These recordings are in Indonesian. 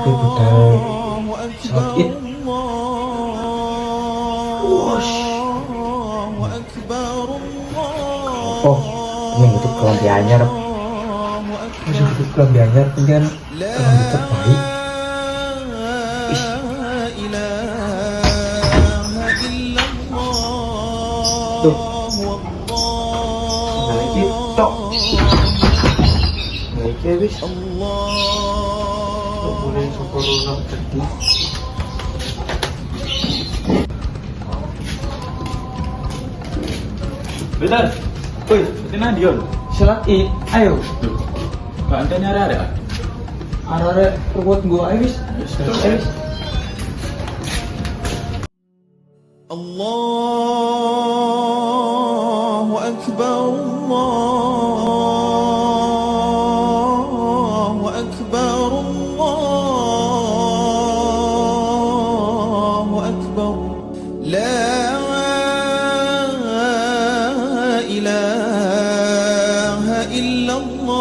tapi budal sholat id. Wosh. Oh, ini butuh kelambi anyar. Masih butuh kelambi anyar, kemudian kelambi terbaik. Tuh, lagi tok, lagi habis. Boleh syukur orang tadi. Betul. Woi, betina Dion. Sholat id, ayo. Kak ante nyari ada. Arah perbuat gua habis. Habis. Allahu Akbar, Allahu Akbar, Allahu Akbar. La ilaha illallah,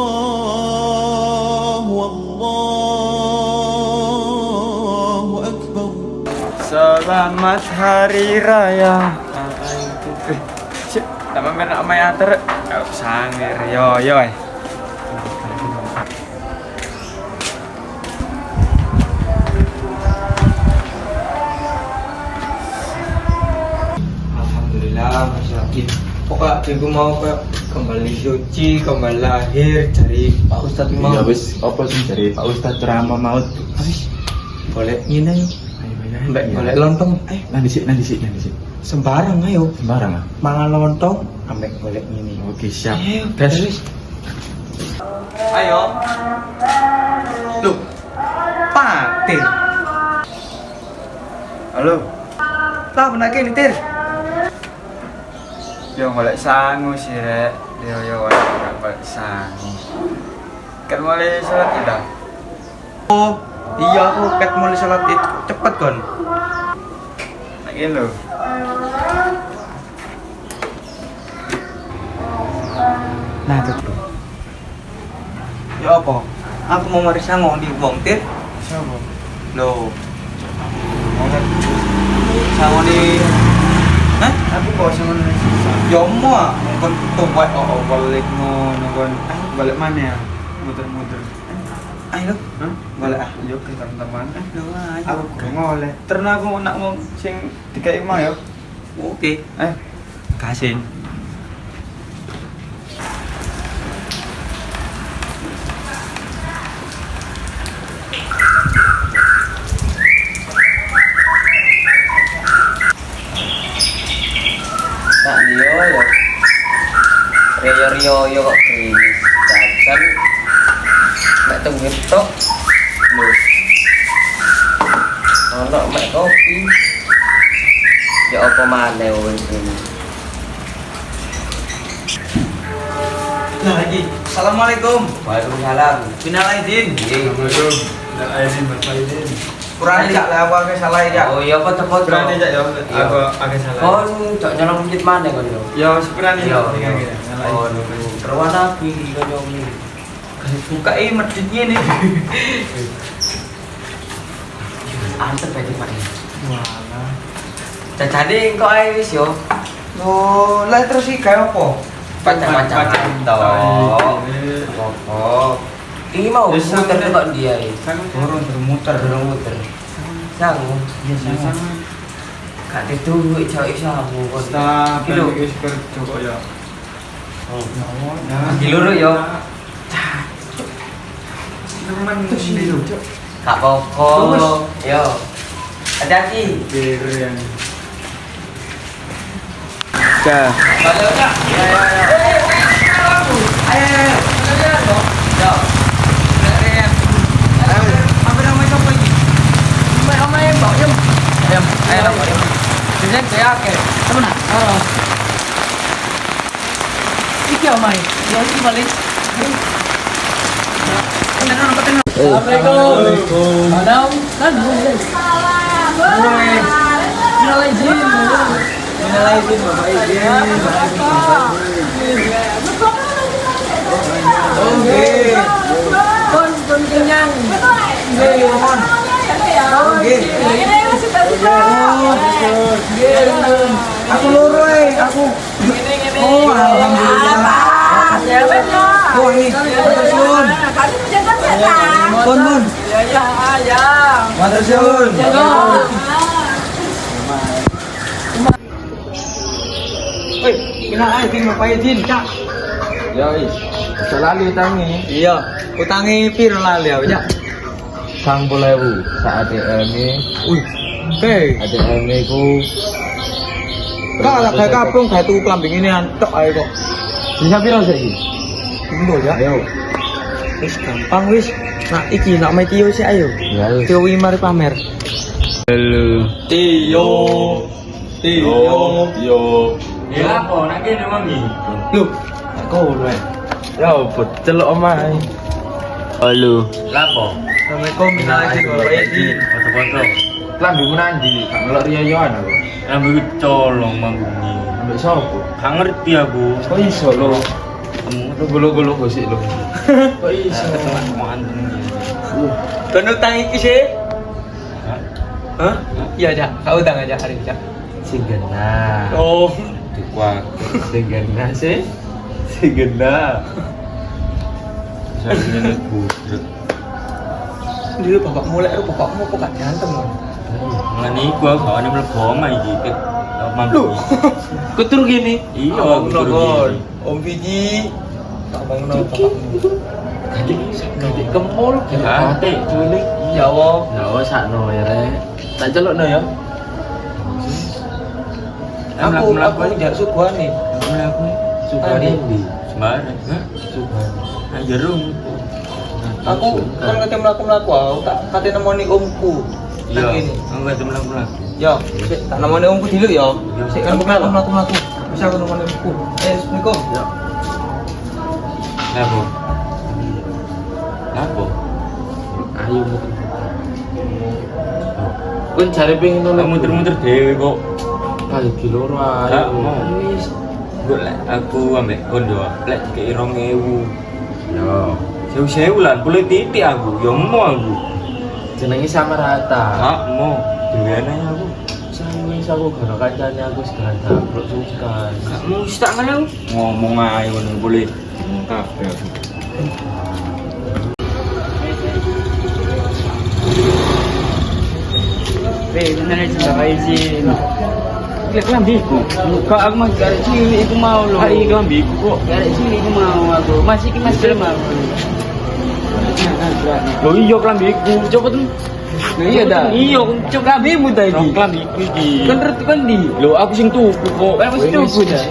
wallahu akbar. Selamat hari raya. Nama merah mai antar. Sangir yo. Alhamdulillah, masya Allah. Pokoknya aku mau kembali suci, kembali lahir dari Pak Ustadz mau. Ya wis, apa sih dari Pak Ustadz ceramah maut. Habis. Boleh ngene yuk. Mbak, boleh lontong. Nanti sih. Sembarang ayo. Sembarang ah. Mangan lontong, ambek boleh ngene. Oke, siap. Gas. Ayo. Loh. Patir. Halo. Lah benak ini, Tir. Yo golek sangu sih, Rek. Yo golek sangu. Kan mulai salat id. Oh, iya aku ket mulai sholat id cepet kon. Nek ngene lho. Nah, tuh. Ya apa? Aku mau mari sangon di wong Tir. Siapa? Loh. Sangon di hah? Aku kok sama Ya mau kon tuwek kok balik ngono kon. Balik mana ya? Muter-muter. ayo Hah? balik ah. Yo ke teman-teman. Ayo ayo. Aku gak ngoleh. Terus aku nak mau sing dikai mau yo. Oke. Kasih. Nak Dio yo Rio kok krimis dan mek tunggu tok lho ono mek kopi ya apa maneh wis ini. Nah lagi. Assalamualaikum. Waalaikumsalam. Minal aidin. Assalamualaikum. Dan aidin berfaidin. Kurang jak lah aku agak salah ya. Oh iya foto-foto. Berani jak yo. Aku agak salah. Kon cok nyolong masjid maneh kon yo. Yo sepurane Iya. Oh, Terwana api kaya ngene. Buka masjidnya nih. Antep aja maneh. walah. Cacade kok ae wis yo. Oh, lah terus iki gawe apa? Macam-macam toh. Oh. Ini mau Yes, muter sangat. kok dia ini. Turun bermuter. Belum muter. Sangu. Iya Sama. Gak ditunggu cowok sangu kok. Stop. Kilo. Wis kerja kok ya. Oh. Ya. Di luru yo. Nemen di luru. Gak apa-apa. Yo. Hati-hati. Biru yang. Dah. Balik ya. Ayo. Yo. Apa namanya siapa ini? Ramai Mbak Yum. Ayam, ayam Mbak Yum. Jadi saya ke. Temen ah. Iki omai. Yo iki balik. Assalamualaikum. Madam, kan boleh. Boleh. Minal izin. Minal izin, Bapak izin. Oke. Kon kenyang. Oke, mohon. Nggih. Aku loro aku. Oh, alhamdulillah. Oh, ini. Matur suwun. Pun. Matur suwun. Woi, kena ae Din Bapak Din, Cak. Ya wis. Aja lali utange. Iya, utange piro lali ya, Cak? 90.000 sak ATM-e. Wih, oke. ATM-e ku Kak, gak kapung, gak tuku klambing ini antok ae kok. bisa piro saiki? Tunggu ya. Ayo. Wis gampang wis. Nak iki nak main Tio sih ayo. Ya wis. Tio iki mari pamer. Halo. Tio. Yo. Ya apa nak kene mami? Loh, kau lho. Ya opo celuk omahe. Halo. Lapo? Assalamualaikum warahmatullahi wabarakatuh. Foto-foto. Lambimu nandi? Gak melok riyo-riyoan aku. Lambe colong manggungi. Ambek sapa? Gak ngerti aku. Kok iso lo? Lu golo-golo gosik lo. Kok iso? Ketemu sama antum gitu. Kono utang iki sih. Hah? Iya, Cak. Kau utang aja hari ini, Cak. Sing genah. Oh. Wah, sing genah sih. Sing genah. Saya ini budret. Dulu bapak mulai, bapakmu kok gak nyantem kan? Ngene iku gawane mlebu omah iki ket manggungi. Ketur gini. Iya, Abang kudu Nogor. gini. Om Viji. Abang Nogor, bapakmu. Ganti kemul, Ganti. culik. Ya Allah. Ya wis sakno ya rek. Tak celukno ya. Aku jak suguhan nih. Mlaku Sugane ndi? sembarang. Hah? Sugane. Nang jero. Aku kan kate mlaku-mlaku aku tak kate nemoni omku. Iya, Nang kene. aku gak mlaku. Ya, sik tak nemoni omku dulu ya. Sik kan mlaku-mlaku. Bisa aku nemoni omku. Assalamualaikum. Ya. Lapo? Lapo? Ayo muter. Kun cari pengen Lah nolak muter-muter dhewe kok. Ayo kiloro Gak ayo. mau. Golek aku ambek kon yo lek kei 2000. Yo. Sewu-sewu lan boleh titik aku, yo mau aku. Jenenge sama rata. Gak mau. Dhewean aja aku. Sayang aku gara kancane aku sekarang tabruk sukan. Gak mau tak kan aku. Ngomong ae ngono boleh. Kabeh aku. Benar aja Bapak izin. Kelambiku. Kok aku masih dari sini itu mau loh. Hari kelambiku kok. Dari sini aku mau aku. Masih ki masih mau. Loh iya kelambiku. Coba tuh. Nah, iya dah. Iya, Cuk kelambimu tadi. kelambiku iki. Kan ngerti kan di. Loh aku sing tuku kok. Aku sih tuku dah.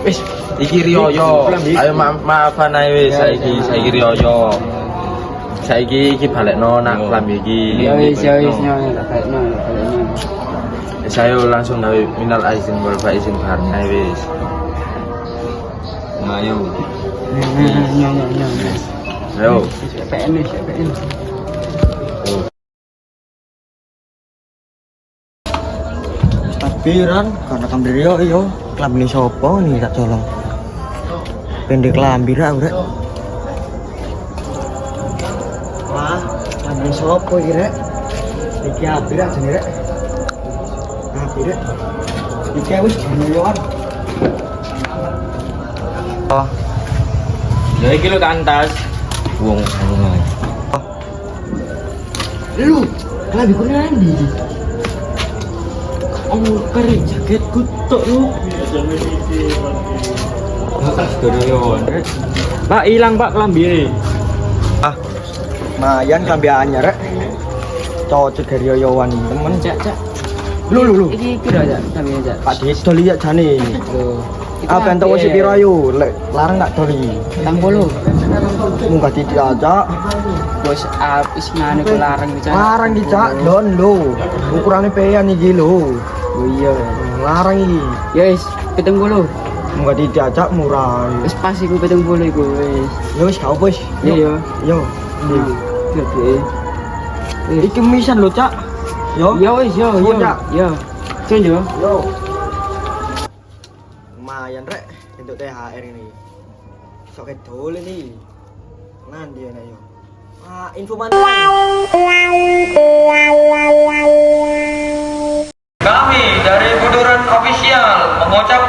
Wis iki riyoyo. Ayo maafan ae wis saiki riyoyo. Saiki iki balekno nak klambi iki. Ya wis nyonya tak kaitno. Saya langsung gawe minal aizin wal faizin bareng ae wis. Ayo. Nyonya. Ayo. PN. Takbiran karena kambir yo klambi sapa nih tak colong. Pendek klambi ra urek. Wah, klambi sapa iki rek? Iki apik ra jenenge rek. Apik rek. Iki wis jenengan. Oh, Ya iki lho kantas. Wong ae. lu klambi ku nandi. Oh, keren jaket kutok lu. Makas goroyon. Pak ilang Pak kelambi. Ah, lumayan klambi anyar rek. Cocok dari yoyowan temen. Cak. Lu. Iki piro aja kami aja. Pak Dedo lihat jane. Loh. Apa yang tahu si piro ayo? Larang gak doli. Tang bolu. Munggah titik aja. Bos abis ngene ku larang iki. Larang dijak don lo. Ukurane peyan iki lo. Oh iya. Larang iki. Ya wis 70. Munggah titik aja murah. Wis pas iku 70 iku wis. Ya wis gak apa wis. Iya. Yo. Gede. Iki misan lo, Cak. Yo. Ya wis yo. Cak. Yo. Tunjuk. Yo. Lumayan rek untuk THR ini. Sok dol ini. Nanti enak yo. info mana? Kami dari Buduran Official mengucapkan